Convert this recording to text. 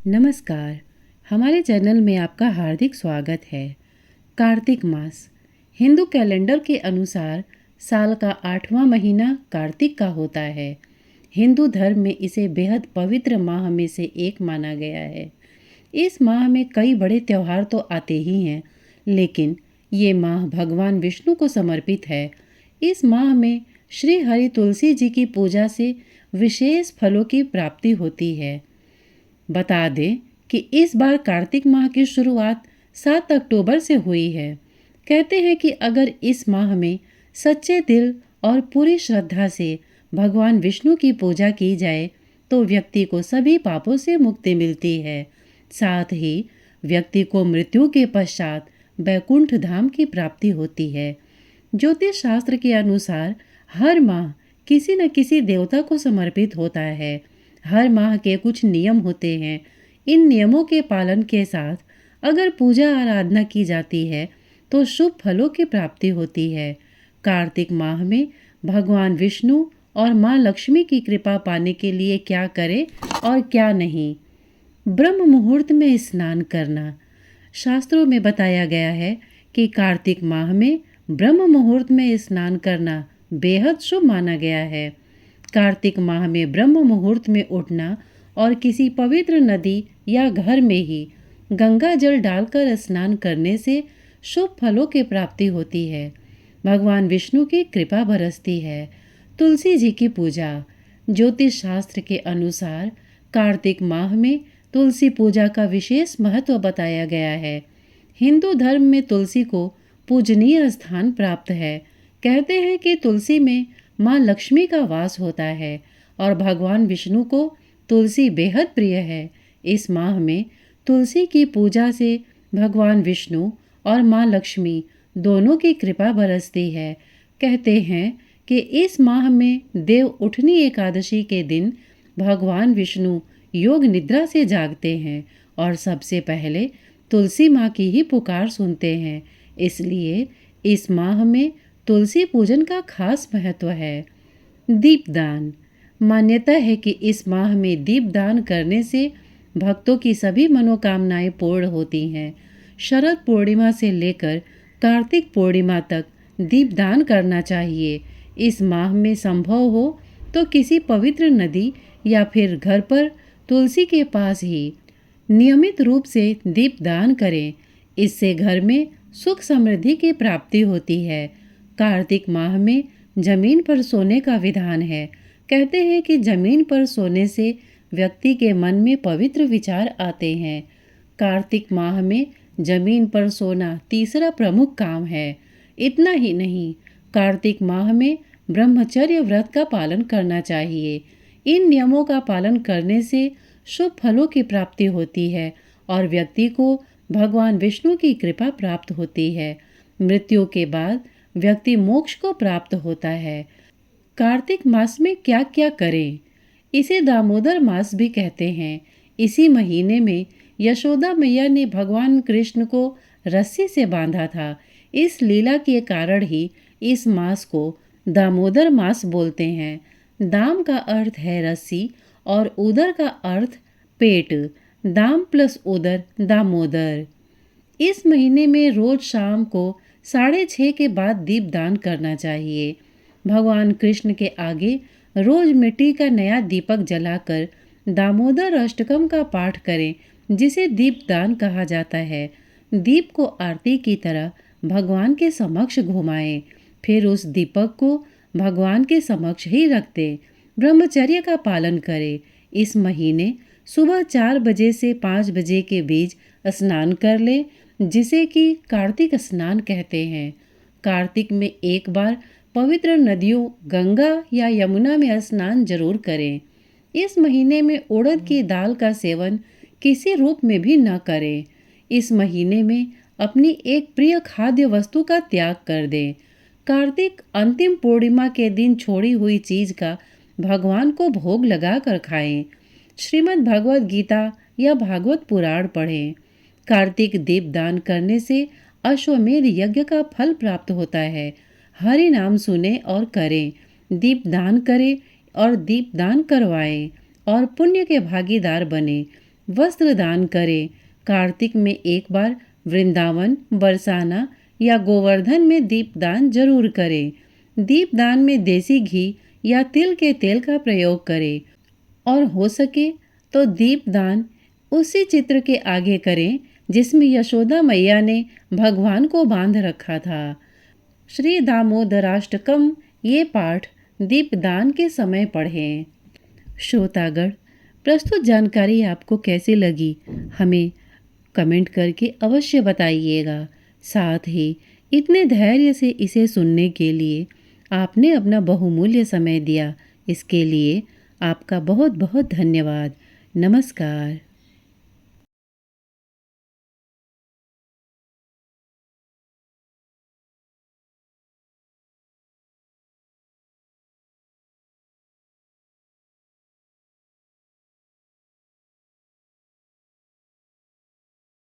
नमस्कार। हमारे चैनल में आपका हार्दिक स्वागत है। कार्तिक मास हिंदू कैलेंडर के अनुसार साल का 8वां महीना कार्तिक का होता है। हिंदू धर्म में इसे बेहद पवित्र माह में से एक माना गया है। इस माह में कई बड़े त्यौहार तो आते ही हैं, लेकिन ये माह भगवान विष्णु को समर्पित है। इस माह में श्री हरि तुलसी जी की पूजा से विशेष फलों की प्राप्ति होती है। बता दें कि इस बार कार्तिक माह की शुरुआत 7 अक्टूबर से हुई है। कहते हैं कि अगर इस माह में सच्चे दिल और पूरी श्रद्धा से भगवान विष्णु की पूजा की जाए तो व्यक्ति को सभी पापों से मुक्ति मिलती है। साथ ही व्यक्ति को मृत्यु के पश्चात वैकुंठ धाम की प्राप्ति होती है। ज्योतिष शास्त्र के अनुसार हर माह किसी न किसी देवता को समर्पित होता है। हर माह के कुछ नियम होते हैं। इन नियमों के पालन के साथ अगर पूजा आराधना की जाती है तो शुभ फलों की प्राप्ति होती है। कार्तिक माह में भगवान विष्णु और माँ लक्ष्मी की कृपा पाने के लिए क्या करें और क्या नहीं। ब्रह्म मुहूर्त में स्नान करना। शास्त्रों में बताया गया है कि कार्तिक माह में ब्रह्म मुहूर्त में स्नान करना बेहद शुभ माना गया है। कार्तिक माह में ब्रह्म मुहूर्त में उठना और किसी पवित्र नदी या घर में ही गंगा जल डालकर स्नान करने से शुभ फलों की प्राप्ति होती है। भगवान विष्णु की कृपा बरसती है। तुलसी जी की पूजा। ज्योतिष शास्त्र के अनुसार कार्तिक माह में तुलसी पूजा का विशेष महत्व बताया गया है। हिंदू धर्म में तुलसी को पूजनीय स्थान प्राप्त है। कहते हैं कि तुलसी में माँ लक्ष्मी का वास होता है और भगवान विष्णु को तुलसी बेहद प्रिय है। इस माह में तुलसी की पूजा से भगवान विष्णु और माँ लक्ष्मी दोनों की कृपा बरसती है। कहते हैं कि इस माह में देव उठनी एकादशी के दिन भगवान विष्णु योग निद्रा से जागते हैं और सबसे पहले तुलसी माँ की ही पुकार सुनते हैं। इसलिए इस माह में तुलसी पूजन का खास महत्व है। दीपदान। मान्यता है कि इस माह में दीपदान करने से भक्तों की सभी मनोकामनाएं पूर्ण होती हैं। शरद पूर्णिमा से लेकर कार्तिक पूर्णिमा तक दीपदान करना चाहिए। इस माह में संभव हो तो किसी पवित्र नदी या फिर घर पर तुलसी के पास ही नियमित रूप से दीपदान करें। इससे घर में सुख समृद्धि की प्राप्ति होती है। कार्तिक माह में जमीन पर सोने का विधान है। कहते हैं कि जमीन पर सोने से व्यक्ति के मन में पवित्र विचार आते हैं। कार्तिक माह में जमीन पर सोना तीसरा प्रमुख काम है। इतना ही नहीं, कार्तिक माह में ब्रह्मचर्य व्रत का पालन करना चाहिए। इन नियमों का पालन करने से शुभ फलों की प्राप्ति होती है और व्यक्ति को भगवान विष्णु की कृपा प्राप्त होती है। मृत्यु के बाद व्यक्ति मोक्ष को प्राप्त होता है। कार्तिक मास में क्या क्या करें? इसे दामोदर मास भी कहते हैं। इसी महीने में यशोदा मैया ने भगवान कृष्ण को रस्सी से बांधा था। इस लीला के कारण ही इस मास को दामोदर मास बोलते हैं। दाम का अर्थ है रस्सी और उदर का अर्थ पेट। दाम प्लस उदर दामोदर। इस महीने में रोज शाम को 6:30 के बाद दीपदान करना चाहिए। भगवान कृष्ण के आगे रोज मिट्टी का नया दीपक जलाकर दामोदर अष्टकम का पाठ करें, जिसे दीपदान कहा जाता है। दीप को आरती की तरह भगवान के समक्ष घुमाएं, फिर उस दीपक को भगवान के समक्ष ही रख दें। ब्रह्मचर्य का पालन करें। इस महीने सुबह 4 बजे से 5 बजे के बीच स्नान कर लें, जिसे कि कार्तिक स्नान कहते हैं। कार्तिक में एक बार पवित्र नदियों गंगा या यमुना में स्नान जरूर करें। इस महीने में उड़द की दाल का सेवन किसी रूप में भी न करें। इस महीने में अपनी एक प्रिय खाद्य वस्तु का त्याग कर दें। कार्तिक अंतिम पूर्णिमा के दिन छोड़ी हुई चीज का भगवान को भोग लगा कर खाएं। श्रीमद् भगवत गीता या भागवत पुराण पढ़ें। कार्तिक दीपदान करने से अश्वमेध यज्ञ का फल प्राप्त होता है। हरि नाम सुने और करें। दीपदान करें और दीपदान करवाएं और पुण्य के भागीदार बने। वस्त्र दान करें। कार्तिक में एक बार वृंदावन, बरसाना या गोवर्धन में दीपदान जरूर करें। दीपदान में देसी घी या तिल के तेल का प्रयोग करें और हो सके तो दीपदान उसी चित्र के आगे करें जिसमें यशोदा मैया ने भगवान को बांध रखा था। श्री दामोदराष्टकम ये पाठ दीपदान के समय पढ़ें। श्रोतागण, प्रस्तुत जानकारी आपको कैसी लगी हमें कमेंट करके अवश्य बताइएगा। साथ ही इतने धैर्य से इसे सुनने के लिए आपने अपना बहुमूल्य समय दिया, इसके लिए आपका बहुत बहुत धन्यवाद। नमस्कार।